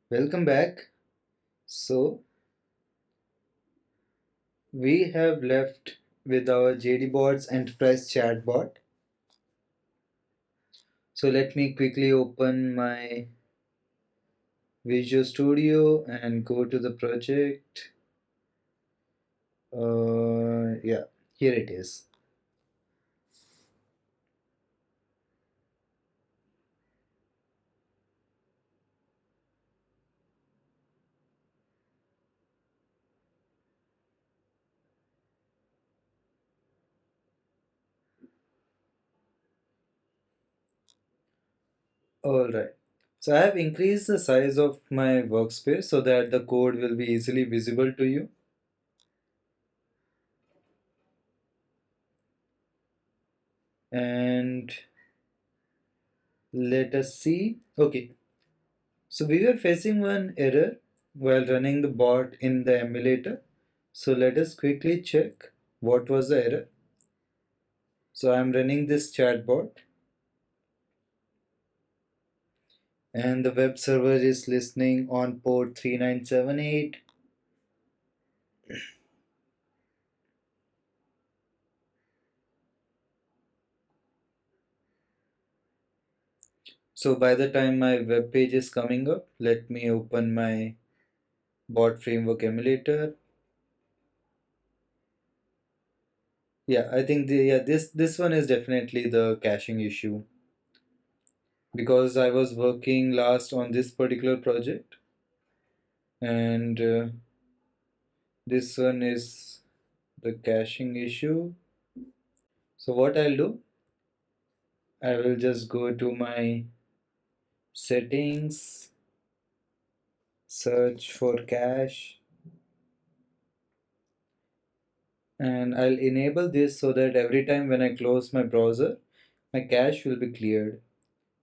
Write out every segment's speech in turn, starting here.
Welcome back. So, we have left with our JD Bot's Enterprise Chatbot. So, let me quickly open my Visual Studio and go to the project. Yeah, here it is. Alright. So, I have increased the size of my workspace so that the code will be easily visible to you. And let us see. Okay. So we were facing one error while running the bot in the emulator. So let us quickly check what was the error. So I'm running this chatbot and the web server is listening on port 3978. So by the time my web page is coming up, let me open my bot framework emulator. Yeah, I think this one is definitely the caching issue because I was working last on this particular project and this one is the caching issue. So what I'll do, I will just go to my settings, search for cache, and I'll enable this so that every time when I close my browser, my cache will be cleared.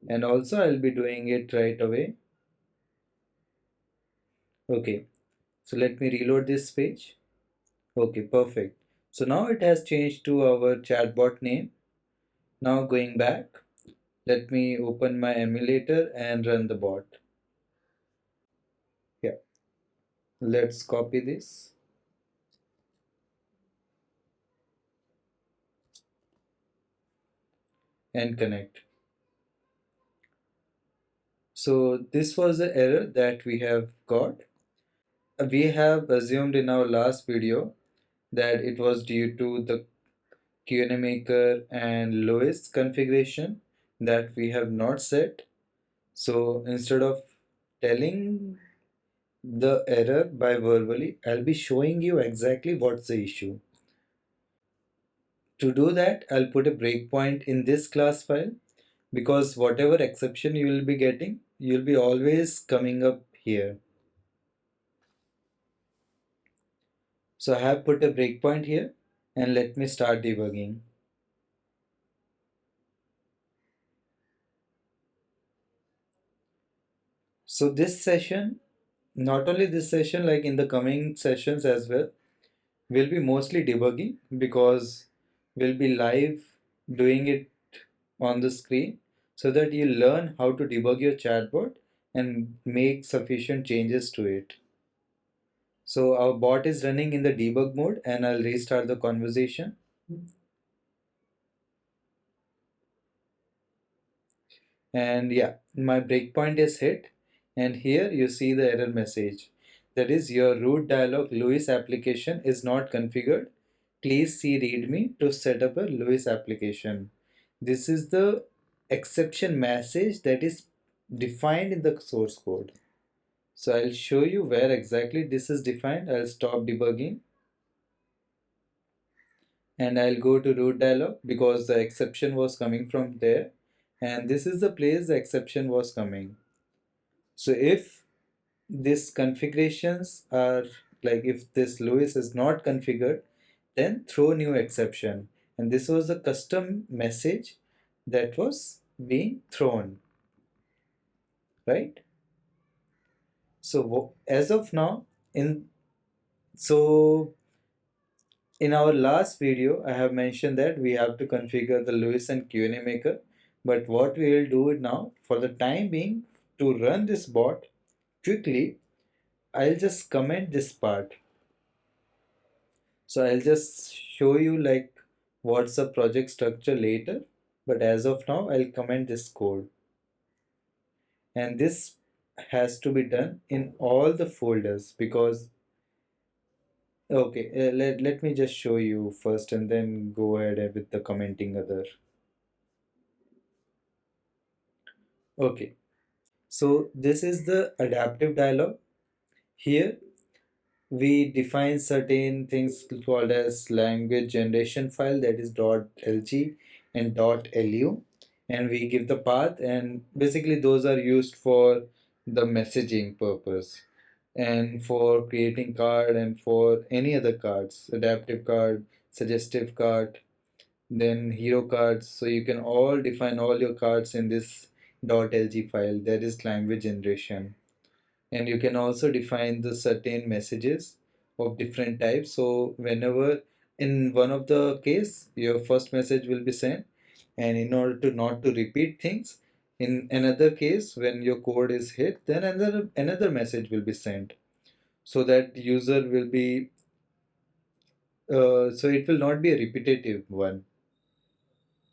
And also I'll be doing it right away. Okay, so let me reload this page. Okay, perfect. So now it has changed to our chatbot name. Now going back, let me open my emulator and run the bot. Yeah, let's copy this and connect. So this was the error that we have got. We have assumed in our last video that it was due to the Q&A maker and Lewis configuration that we have not set. So instead of telling the error by verbally, I'll be showing you exactly what's the issue. To do that, I'll put a breakpoint in this class file because whatever exception you will be getting, you'll be always coming up here. So I have put a breakpoint here and let me start debugging. So this session, not only this session, like in the coming sessions as well, will be mostly debugging because we'll be live doing it on the screen so that you learn how to debug your chatbot and make sufficient changes to it. So our bot is running in the debug mode and I'll restart the conversation. And yeah, my breakpoint is hit and here you see the error message. That is, your root dialog Lewis application is not configured. Please see README to set up a Lewis application. This is the exception message that is defined in the source code. So I'll show you where exactly this is defined. I'll stop debugging and I'll go to root dialog because the exception was coming from there and this is the place the exception was coming. So if these configurations are like if this Lewis is not configured, then throw new exception. And this was a custom message that was being thrown, right? So as of now, so in our last video, I have mentioned that we have to configure the Lewis and Q&A maker. But what we will do now, for the time being, to run this bot, quickly, I'll just comment this part. So I'll just show you like what's the project structure later. But as of now, I'll comment this code. And this has to be done in all the folders because, okay, let me just show you first and then go ahead with the commenting other. Okay, so this is the adaptive dialog. Here we define certain things called as language generation file, that is .lg and .lu, and we give the path, and basically those are used for the messaging purpose and for creating card and for any other cards, adaptive card, suggestive card, then hero cards. So you can all define all your cards in this .lg file, that is language generation. And you can also define the certain messages of different types. So whenever in one of the case your first message will be sent, and in order to not to repeat things, in another case when your code is hit, then another message will be sent, so that user will be so it will not be a repetitive one.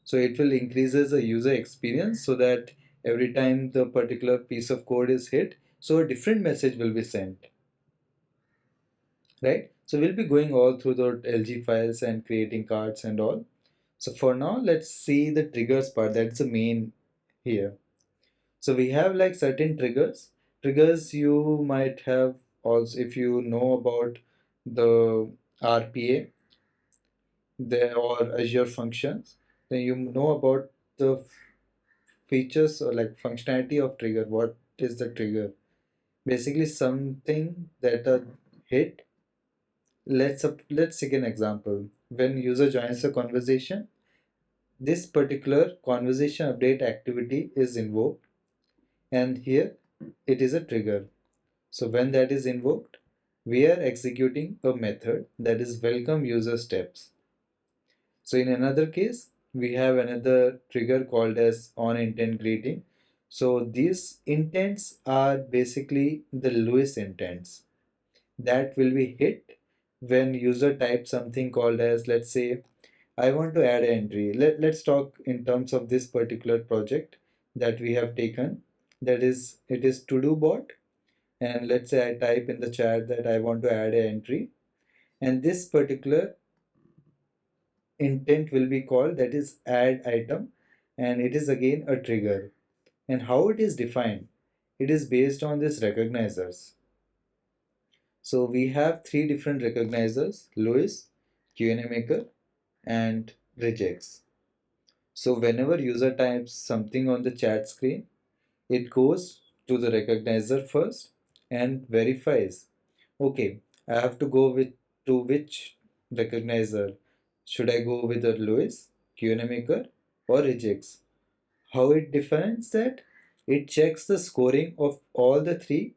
So it will increases the user experience, so that every time the particular piece of code is hit, so a different message will be sent, right? So we'll be going all through the LG files and creating cards and all. So for now, let's see the triggers part. That's the main here. So we have like certain triggers. Triggers you might have also, if you know about the RPA, the or Azure functions, then you know about the features or like functionality of trigger. What is the trigger? Basically something that a hit. Let's take an example. When user joins a conversation, this particular conversation update activity is invoked, and here it is a trigger. So when that is invoked, we are executing a method that is welcome user steps. So in another case, we have another trigger called as on intent greeting. So these intents are basically the Lewis intents that will be hit when user types something called as, let's say, I want to add an entry. Let's talk in terms of this particular project that we have taken. That is, it is to do bot. And let's say I type in the chat that I want to add an entry. And this particular intent will be called, that is add item. And it is again a trigger. And how it is defined? It is based on this recognizers. So we have three different recognizers: Lewis, Q&A maker, and regex. So whenever user types something on the chat screen, it goes to the recognizer first and verifies. Okay, I have to go with to which recognizer? Should I go with the Lewis, Q&A maker, or regex? How it defines that? It checks the scoring of all the three.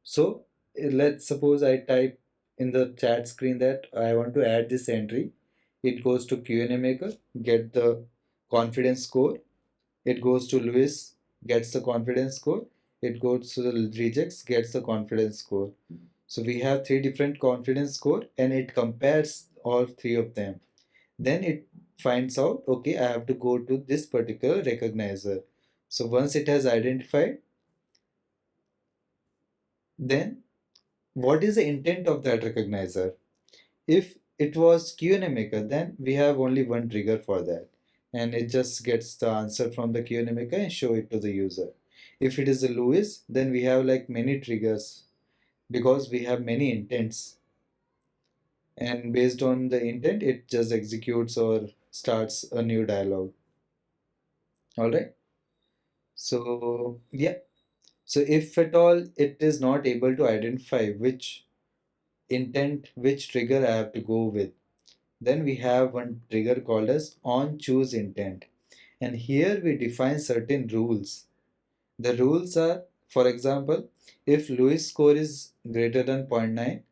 So let's suppose I type in the chat screen that I want to add this entry. It goes to Q&A maker, get the confidence score. It goes to Lewis, gets the confidence score. It goes to the rejects, gets the confidence score. So we have three different confidence score, and it compares all three of them. Then it finds out, okay, I have to go to this particular recognizer. So once it has identified, then what is the intent of that recognizer? If it was Q&A maker, then we have only one trigger for that, and it just gets the answer from the Q&A maker and show it to the user. If it is a Lewis, then we have like many triggers because we have many intents, and based on the intent, it just executes or starts a new dialogue. All right. So yeah. So if at all it is not able to identify which intent, which trigger I have to go with, then we have one trigger called as on choose intent. And here we define certain rules. The rules are, for example, if Lewis score is greater than zero point 0.9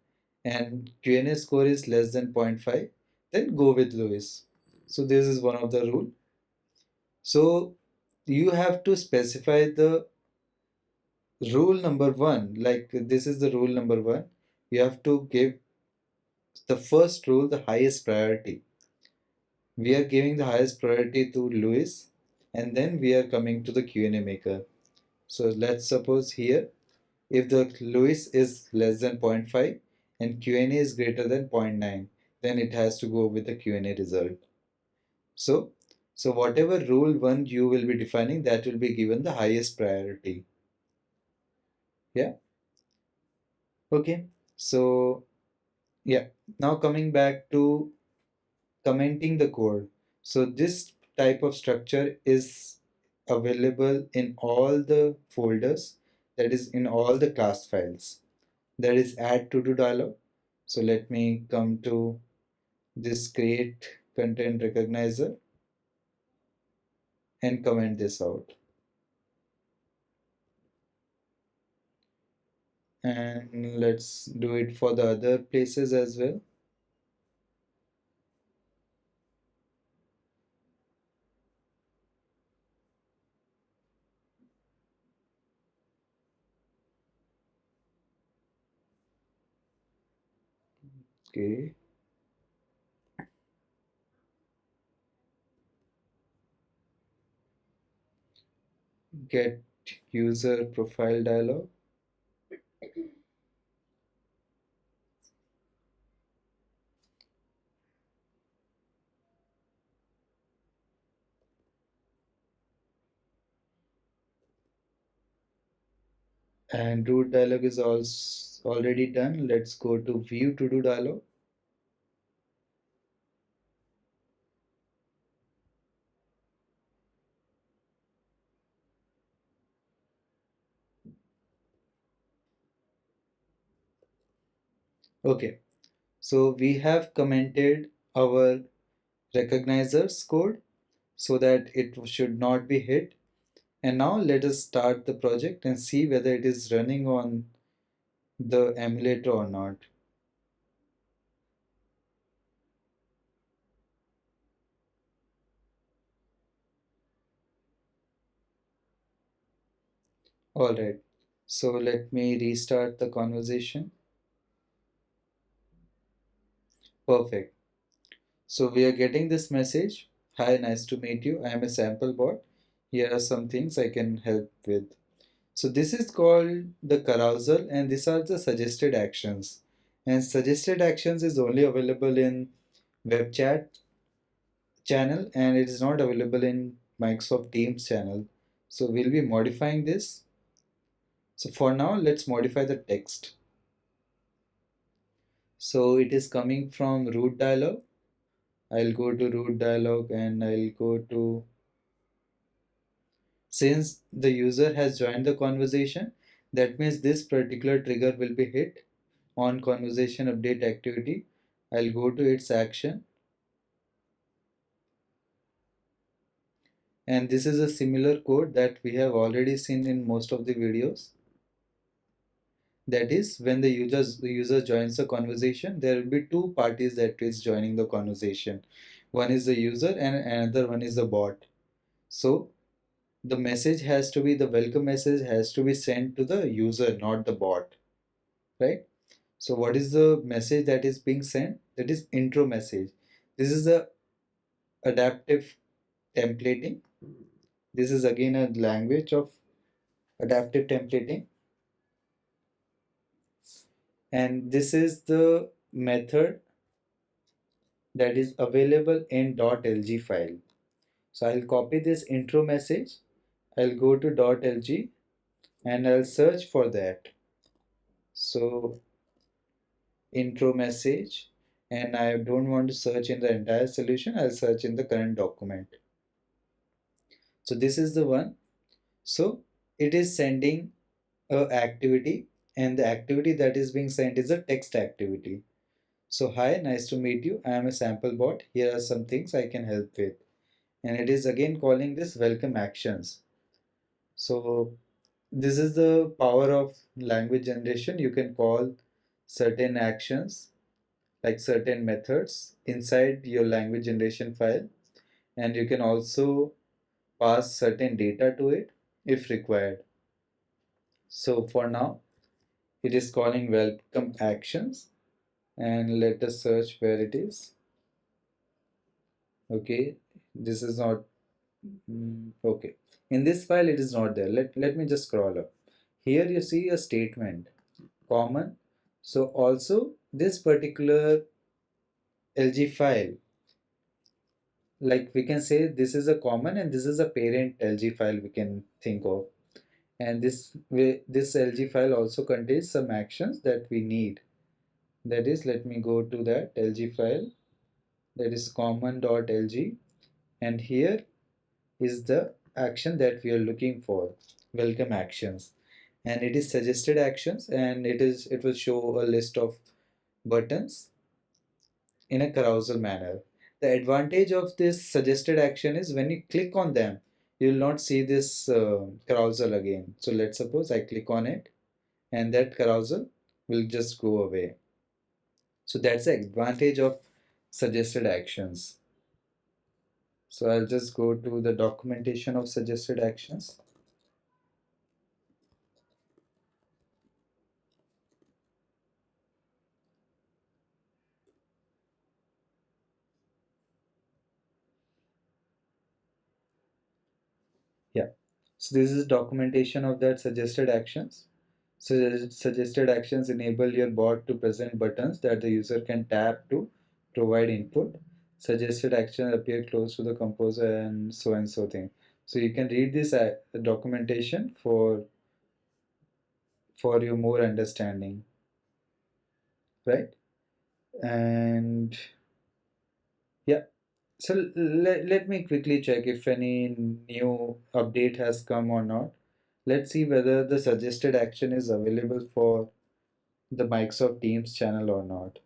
and Q&A score is less than zero point 0.5, then go with Lewis. So this is one of the rule. So you have to specify the rule number one, like this is the rule number one, you have to give the first rule the highest priority. We are giving the highest priority to Louis, and then we are coming to the Q&A maker. So let's suppose here, if the Louis is less than 0.5 and Q&A is greater than 0.9, then it has to go with the Q&A result. So, so whatever rule one you will be defining, that will be given the highest priority. Yeah. Okay. So yeah. Now coming back to commenting the code. So this type of structure is available in all the folders, that is in all the class files. That is add to do dialog. So let me come to this create content recognizer and comment this out. And let's do it for the other places as well. Okay, get user profile dialog. And root dialog is also already done. Let's go to view to do dialog. Okay, so we have commented our recognizers code so that it should not be hit. And now let us start the project and see whether it is running on the emulator or not. All right, so let me restart the conversation. Perfect. So we are getting this message. Hi, nice to meet you. I am a sample bot. Here are some things I can help with. So this is called the carousel, and these are the suggested actions. And suggested actions is only available in web chat channel, and it is not available in Microsoft Teams channel. So we'll be modifying this. So for now, let's modify the text. So it is coming from root dialog. I'll go to root dialog and I'll go to, since the user has joined the conversation, that means this particular trigger will be hit on conversation update activity. I'll go to its action, and this is a similar code that we have already seen in most of the videos. That is, when the user joins the conversation, there will be two parties that is joining the conversation. One is the user and another one is the bot. So the message has to be, the welcome message has to be sent to the user, not the bot, right? So what is the message that is being sent? That is intro message. This is the adaptive templating. This is again a language of adaptive templating, and this is the method that is available in .lg file. So I'll copy this intro message, I'll go to .lg and I'll search for that. So intro message, and I don't want to search in the entire solution, I'll search in the current document. So this is the one. So it is sending a activity, and the activity that is being sent is a text activity. So hi, nice to meet you. I am a sample bot. Here are some things I can help with. And it is again calling this welcome actions. So this is the power of language generation. You can call certain actions like certain methods inside your language generation file, and you can also pass certain data to it if required. So for now, it is calling welcome actions, and let us search where it is. Okay, this is not okay. In this file, it is not there. Let me just scroll up. Here you see a statement common. So also this particular LG file, like we can say this is a common and this is a parent LG file we can think of. And this way, this LG file also contains some actions that we need. That is, let me go to that LG file, that is common.lg, and here is the action that we are looking for, welcome actions, and it is suggested actions, and it will show a list of buttons in a carousel manner. The advantage of this suggested action is when you click on them, you will not see this carousel again. So let's suppose I click on it and that carousel will just go away. So that's the advantage of suggested actions. So I'll just go to the documentation of suggested actions. Yeah. So this is documentation of that suggested actions. So suggested actions enable your bot to present buttons that the user can tap to provide input. Suggested actions appear close to the composer and so thing. So you can read this documentation for your more understanding, right? And yeah, so let me quickly check if any new update has come or not. Let's see whether the suggested action is available for the Microsoft Teams channel or not.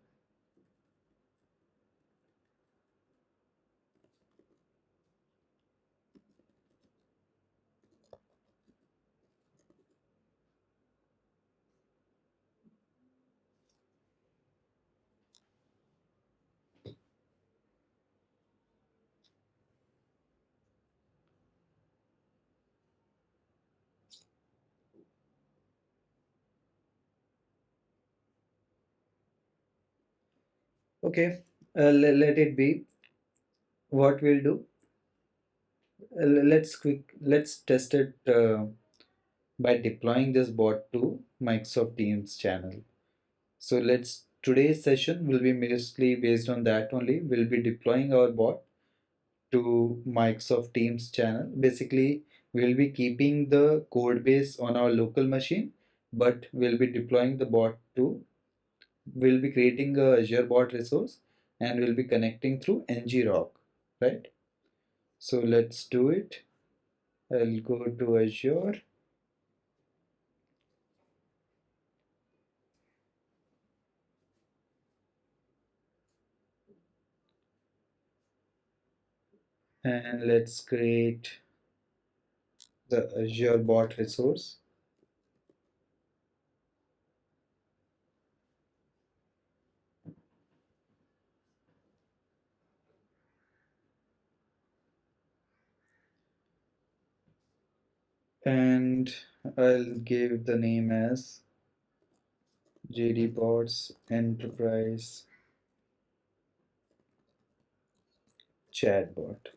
Okay, let it be. What we'll do, let's test it by deploying this bot to Microsoft Teams channel. So let's today's session will be mostly based on that only. We'll be deploying our bot to Microsoft Teams channel. Basically, we'll be keeping the code base on our local machine, but we'll be deploying the bot to, we'll be creating a Azure Bot Resource, and we'll be connecting through ngrok, right? So let's do it. I'll go to Azure, and let's create the Azure Bot Resource. And I'll give the name as JD Bots Enterprise Chatbot.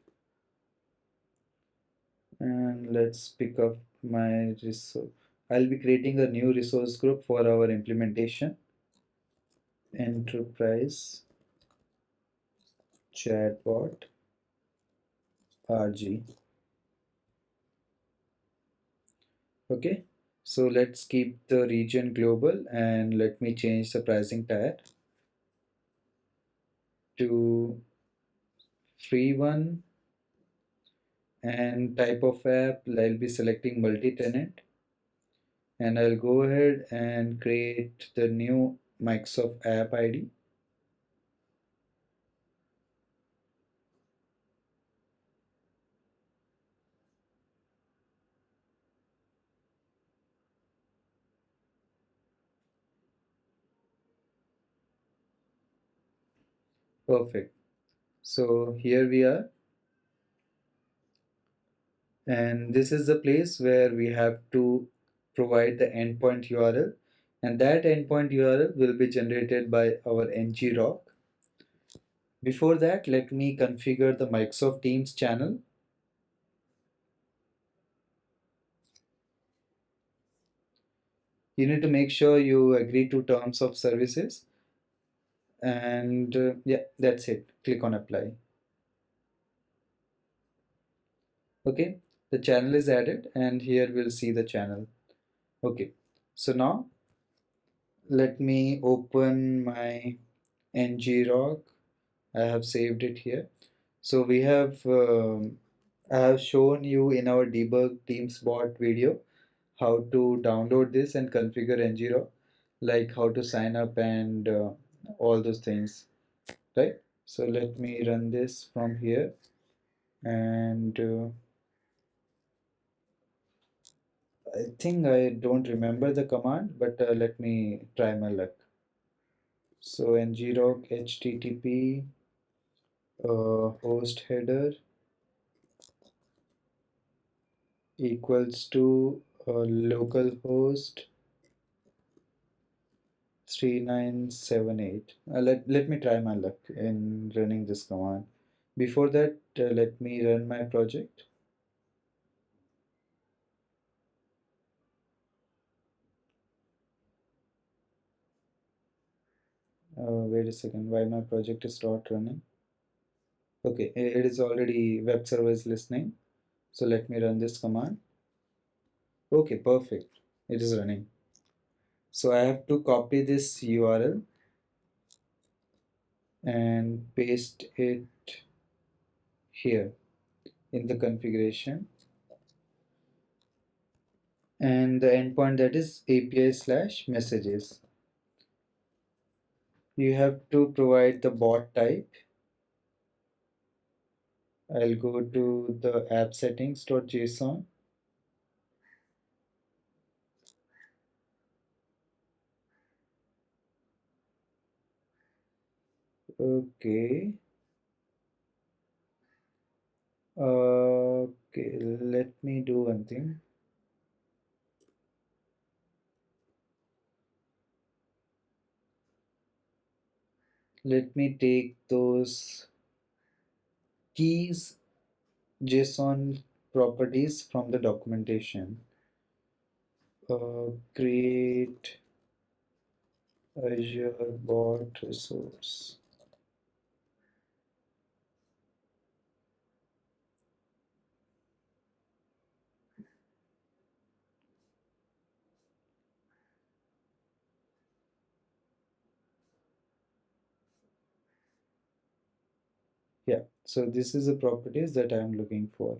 And let's pick up my resource. I'll be creating a new resource group for our implementation. Enterprise Chatbot RG. Okay, so let's keep the region global, and let me change the pricing tag to free one, and type of app I'll be selecting multi-tenant, and I'll go ahead and create the new Microsoft app ID. Perfect. So here we are, and this is the place where we have to provide the endpoint URL, and that endpoint URL will be generated by our ngrok. Before that, let me configure the Microsoft Teams channel. You need to make sure you agree to terms of services, and yeah, that's it. Click on apply. Okay, the channel is added, and here we'll see the channel. Okay, so now let me open my ngrok. I have saved it here. So we have I have shown you in our debug Teams bot video how to download this and configure ngrok, like how to sign up and all those things, right? So let me run this from here, and I think I don't remember the command, but let me try my luck. So ngrok http host header equals to localhost 3978. Let me try my luck in running this command. Before that, let me run my project. Wait a second, why my project is not running? Okay, it is already web server is listening. So let me run this command. Okay, perfect. It is running. So I have to copy this URL and paste it here in the configuration, and the endpoint, that is API slash messages. You have to provide the bot type. I'll go to the app settings.json. Okay. Okay, let me do one thing. Let me take those keys JSON properties from the documentation. Create Azure Bot Resource. Yeah, so this is the properties that I'm looking for.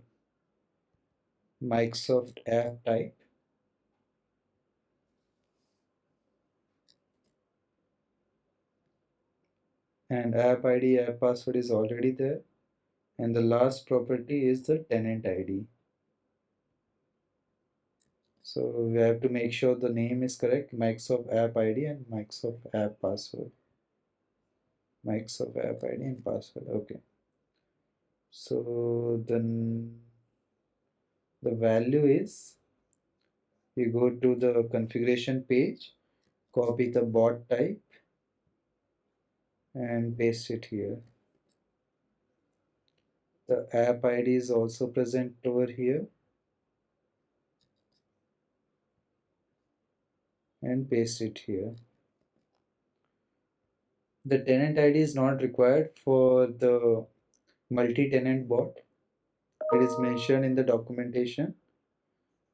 Microsoft app type, and app ID, app password is already there. And the last property is the tenant ID. So we have to make sure the name is correct, Microsoft app ID and Microsoft app password. Microsoft app ID and password. Okay. So then the value is, you go to the configuration page, copy the bot type and paste it here. The app ID is also present over here, and paste it here. The tenant ID is not required for the multi-tenant bot. It is mentioned in the documentation.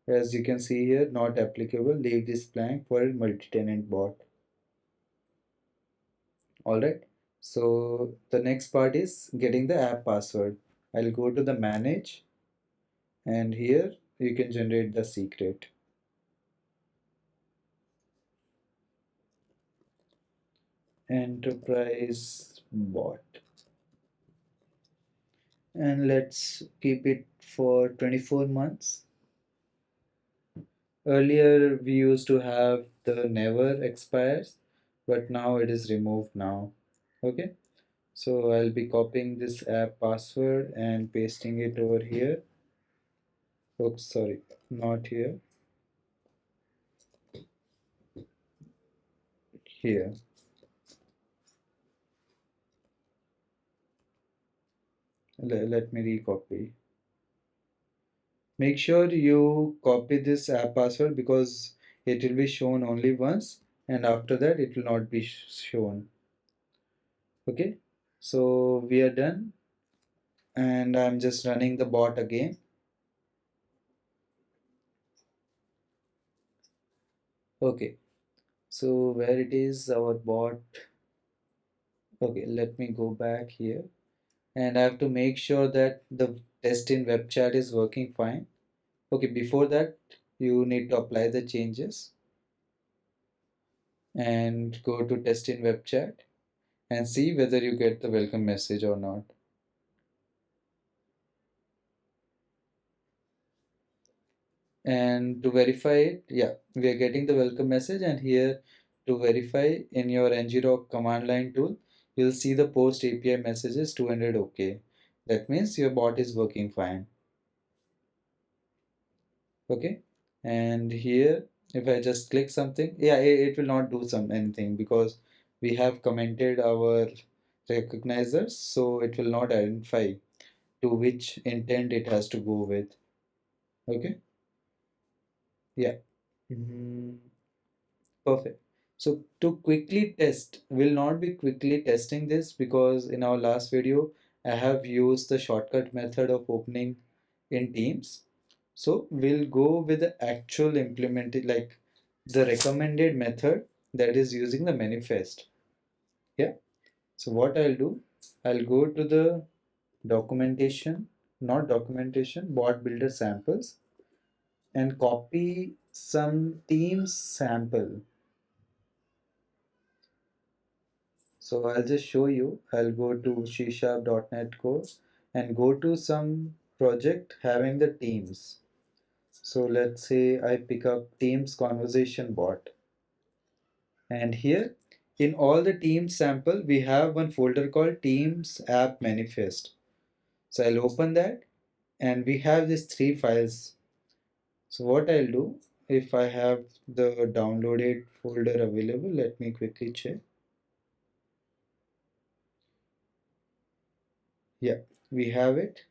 As you can see here, not applicable. Leave this blank for a multi-tenant bot. Alright. So the next part is getting the app password. I'll go to the manage, and here you can generate the secret. Enterprise bot. And let's keep it for 24 months. Earlier we used to have the never expires, but now it is removed now. Okay, so I'll be copying this app password and pasting it over here. Oops, sorry, not here. here. Let me recopy. Make sure you copy this app password because it will be shown only once and after that it will not be shown. Okay, so we are done and I'm just running the bot again. Okay, so where it is our bot. Okay, let me go back here and I have to make sure that the test in web chat is working fine. Okay, before that you need to apply the changes and go to test in web chat and see whether you get the welcome message or not. And to verify it, yeah, we are getting the welcome message, and here to verify in your ngrok command line tool, you'll see the post API messages 200 OK. That means your bot is working fine. Okay, and here if I just click something, yeah, it will not do anything because we have commented our recognizers, so it will not identify to which intent it has to go with. Okay, yeah. Mhm. Perfect. So to quickly test, we'll not be quickly testing this because in our last video, I have used the shortcut method of opening in Teams. So we'll go with the actual implemented, like the recommended method that is using the manifest. Yeah. So what I'll do, I'll go to the documentation, not documentation, bot builder samples and copy some Teams sample. So I'll just show you. I'll go to C#.NET Core and go to some project having the Teams. So let's say I pick up Teams conversation bot. And here in all the Teams sample, we have one folder called Teams app manifest. So I'll open that and we have these three files. So what I'll do, if I have the downloaded folder available, let me quickly check. Yeah, we have it.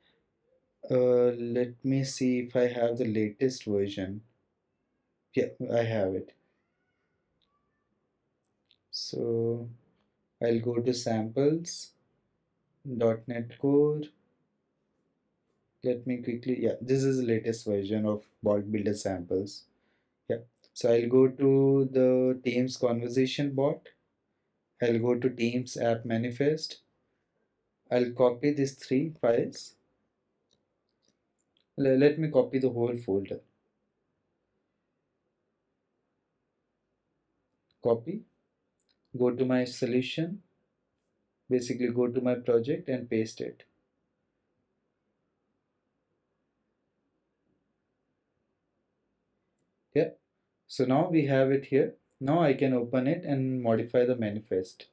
Let me see if I have the latest version. Yeah, I have it. So I'll go to samples, .NET Core. Let me quickly, yeah, this is the latest version of Bot Builder samples. Yeah, so I'll go to the Teams conversation bot. I'll go to Teams app manifest. I'll copy these three files. Let me copy the whole folder. Copy, go to my solution, basically go to my project and paste it. Yeah. So now we have it here. Now I can open it and modify the manifest.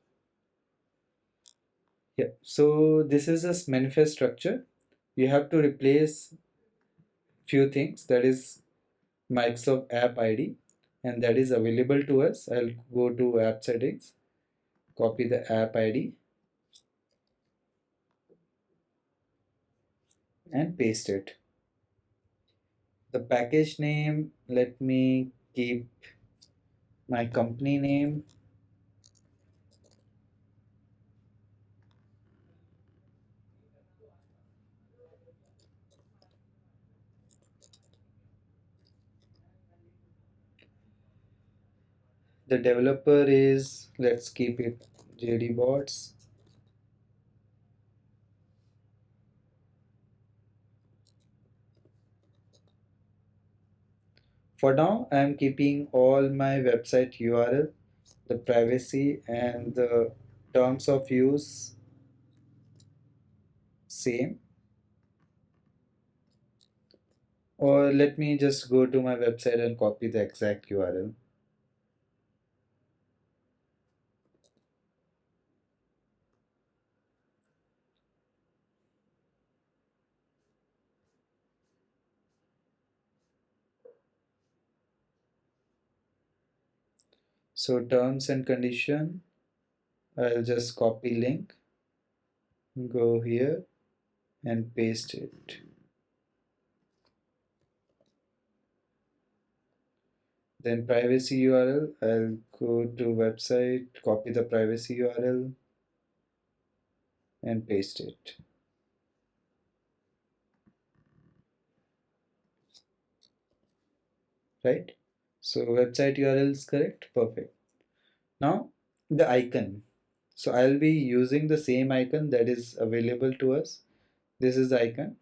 Yeah. So this is a manifest structure. You have to replace few things. That is Microsoft App ID, and that is available to us. I'll go to App Settings, copy the App ID, and paste it. The package name, let me keep my company name. The developer is, let's keep it JD Bots. For now, I am keeping all my website URL, the privacy and the terms of use same. Or let me just go to my website and copy the exact URL. So terms and condition, I'll just copy link, go here and paste it. Then privacy URL, I'll go to website, copy the privacy URL and paste it. Right? So website URL is correct. Perfect. Now the icon. So I'll be using the same icon that is available to us. This is the icon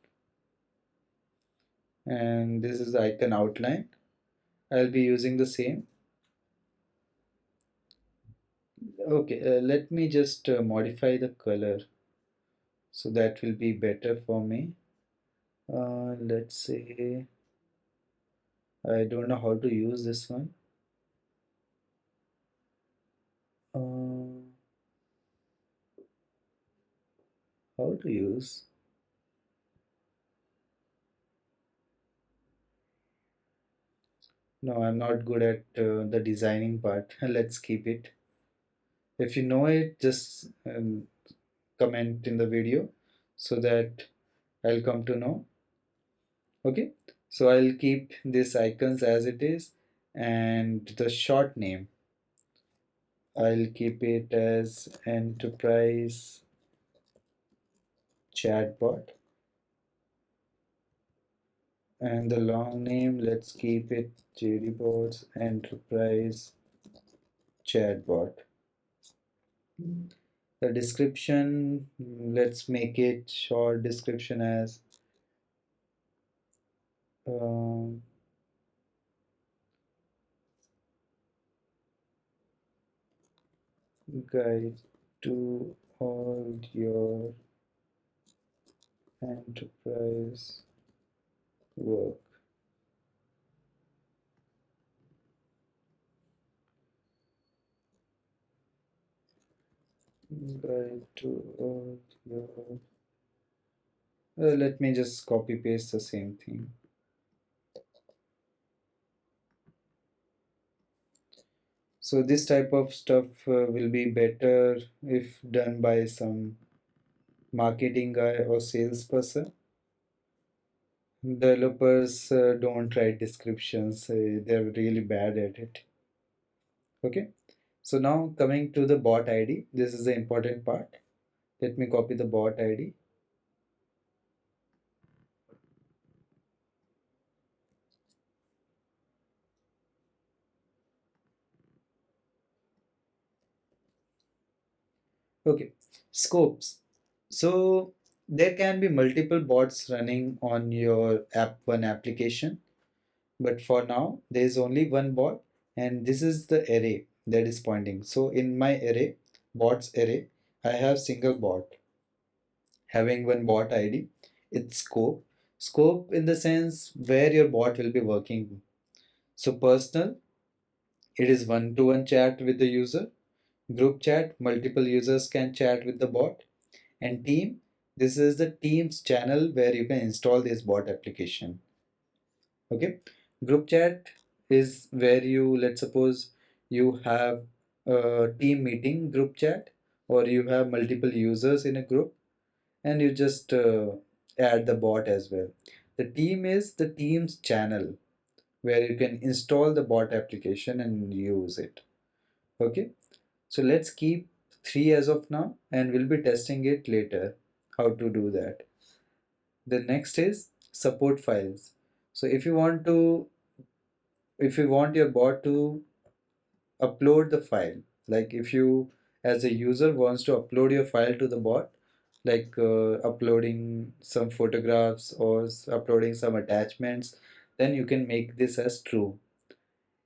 and this is the icon outline. I'll be using the same. Okay, let me just modify the color so that will be better for me. Let's say I don't know how to use this one. Uh, how to use? No, I'm not good at the designing part. Let's keep it. If you know it, just comment in the video so that I'll come to know. Okay, so I'll keep these icons as it is, and the short name I'll keep it as Enterprise Chatbot, and the long name let's keep it JDBots Enterprise Chatbot. The description, let's make it short description as um, guide to all your enterprise work. Guide to all your. Let me just copy paste the same thing. So this type of stuff will be better if done by some marketing guy or salesperson. Developers don't write descriptions, they're really bad at it. Okay, so now coming to the bot ID, this is the important part. Let me copy the bot ID. Okay, scopes. So there can be multiple bots running on your one application, but for now there is only one bot, and this is the array that is pointing. So in my array, bots array, I have single bot having one bot ID. It's scope. Scope in the sense where your bot will be working. So personal, it is one-to-one chat with the user. Group chat, multiple users can chat with the bot. And team, this is the team's channel where you can install this bot application. Okay, group chat is where you, let's suppose you have a team meeting group chat, or you have multiple users in a group and you just add the bot as well. The team is the team's channel where you can install the bot application and use it. Okay, so let's keep three as of now and we'll be testing it later how to do that. The next is support files. So if you want your bot to upload the file, like if you as a user wants to upload your file to the bot, like uploading some photographs or uploading some attachments, then you can make this as true.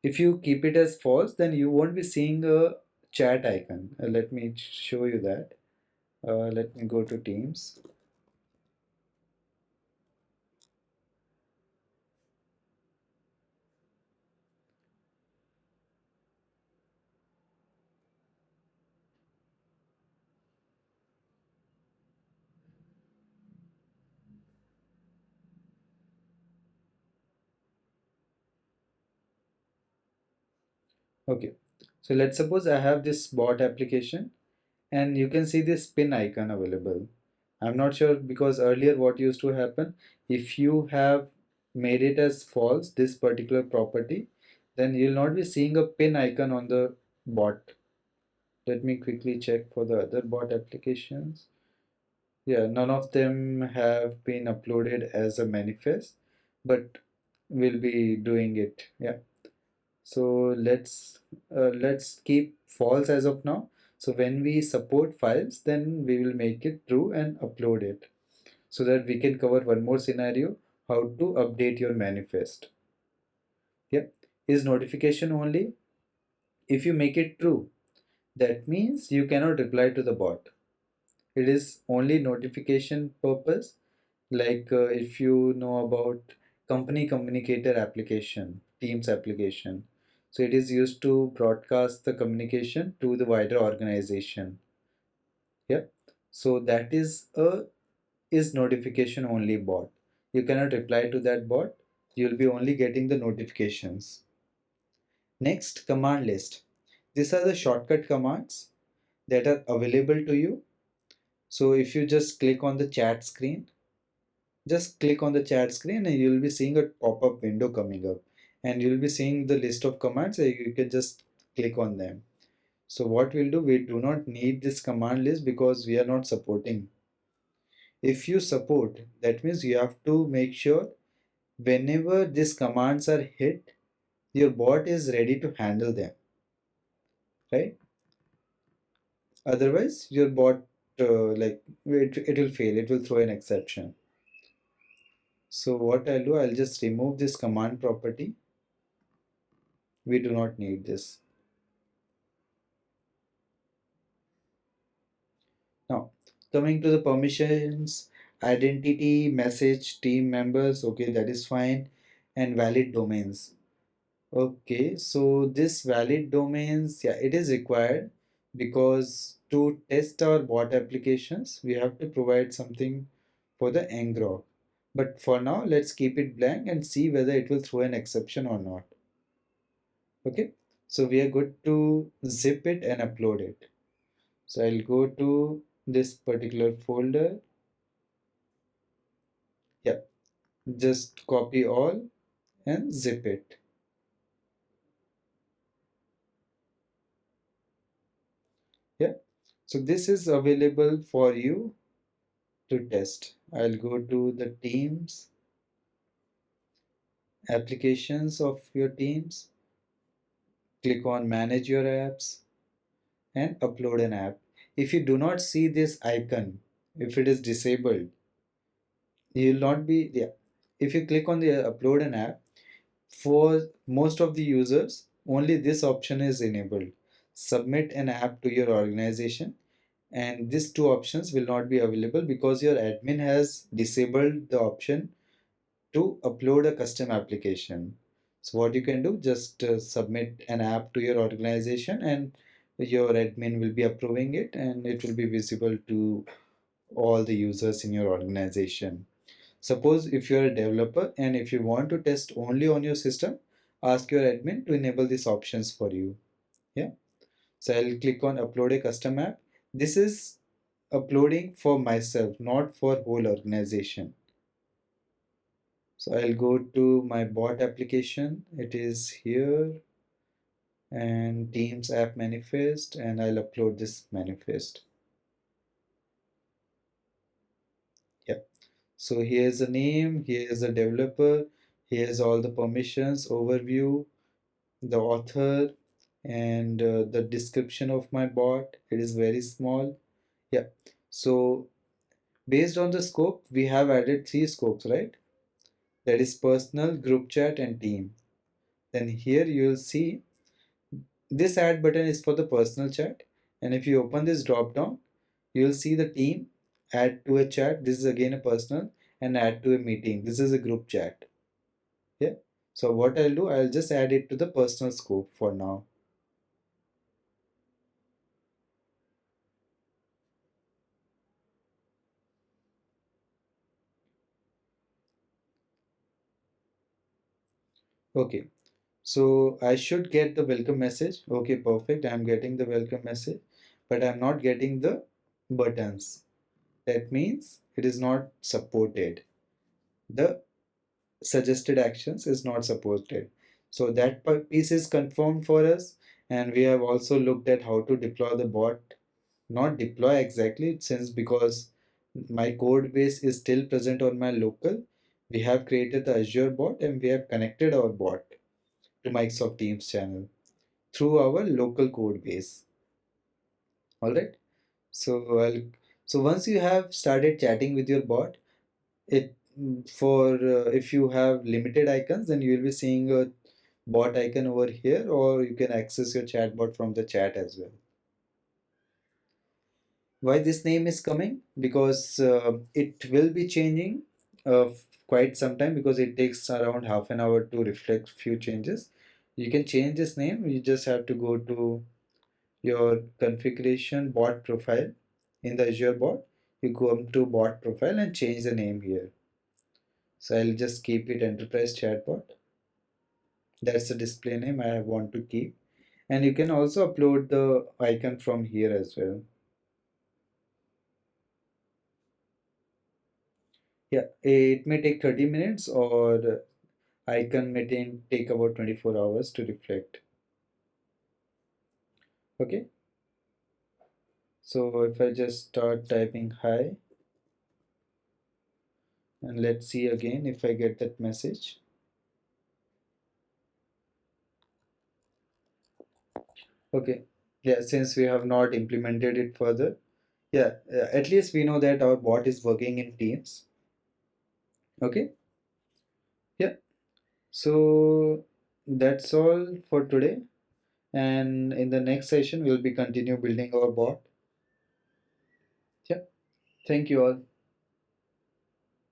If you keep it as false, then you won't be seeing a chat icon. Let me show you that. Let me go to Teams. Okay, So let's suppose I have this bot application and you can see this pin icon available. I'm not sure because earlier what used to happen, if you have made it as false, this particular property, then you'll not be seeing a pin icon on the bot. Let me quickly check for the other bot applications. Yeah, none of them have been uploaded as a manifest, but we'll be doing it. Yeah. So let's keep false as of now. So when we support files, then we will make it true and upload it so that we can cover one more scenario, how to update your manifest. Yeah, is notification only. If you make it true, that means you cannot reply to the bot. It is only notification purpose, like if you know about company communicator application, Teams application. So it is used to broadcast the communication to the wider organization. Yeah. So that is notification only bot. You cannot reply to that bot. You'll be only getting the notifications. Next, command list. These are the shortcut commands that are available to you. So if you just click on the chat screen, just click on the chat screen and you'll be seeing a pop-up window coming up and you'll be seeing the list of commands and you can just click on them. So what we'll do, we do not need this command list because we are not supporting. If you support, that means you have to make sure whenever these commands are hit, your bot is ready to handle them, right? Otherwise, your bot it will fail, it will throw an exception. So what I'll do, I'll just remove this command property. We do not need this. Now, coming to the permissions, identity, message, team members, okay, that is fine, and valid domains. Okay, so this valid domains, yeah, it is required because to test our bot applications, we have to provide something for the ngrok. But for now, let's keep it blank and see whether it will throw an exception or not. Okay, so we are good to zip it and upload it. So I'll go to this particular folder. Yeah, just copy all and zip it. Yeah, so this is available for you to test. I'll go to the teams, applications of your teams, click on manage your apps and upload an app. If you do not see this icon, if it is disabled, you will not be, yeah. If you click on the upload an app, for most of the users, only this option is enabled. Submit an app to your organization, and these two options will not be available because your admin has disabled the option to upload a custom application. So what you can do, just submit an app to your organization and your admin will be approving it and it will be visible to all the users in your organization. Suppose if you're a developer and if you want to test only on your system, ask your admin to enable these options for you. Yeah. So I'll click on upload a custom app. This is uploading for myself, not for whole organization. So I'll go to my bot application. It is here and Teams app manifest and I'll upload this manifest. Yeah. So here's the name, here's the developer, here's all the permissions, overview, the author, and the description of my bot. It is very small. Yeah. So based on the scope, we have added three scopes, right? That is personal, group chat, and team. Then here you will see this add button is for the personal chat. And if you open this drop down, you will see the team, add to a chat. This is again a personal, and add to a meeting. This is a group chat. Yeah. So what I'll do, I'll just add it to the personal scope for now. Okay. So I should get the welcome message. Okay, perfect. I'm getting the welcome message, but I'm not getting the buttons. That means it is not supported. The suggested actions is not supported. So that piece is confirmed for us. And we have also looked at how to deploy the bot. Not deploy exactly, since because my code base is still present on my local. We have created the Azure bot and we have connected our bot to Microsoft Teams channel through our local code base. All right. So so once you have started chatting with your bot, it for if you have limited icons, then you will be seeing a bot icon over here, or you can access your chatbot from the chat as well. Why this name is coming? Because it will be changing quite some time, because it takes around half an hour to reflect few changes. You can change this name. You just have to go to your configuration bot profile in the Azure bot. You go to bot profile and change the name here. So I'll just keep it Enterprise Chatbot. That's the display name I want to keep. And you can also upload the icon from here as well. Yeah, it may take 30 minutes, or icon may take about 24 hours to reflect. Okay, so if I just start typing hi, and let's see again if I get that message. Okay, yeah, since we have not implemented it further, yeah, at least we know that our bot is working in Teams. Okay, yeah, so that's all for today. And in the next session, we'll be continue building our bot. Yeah, thank you all.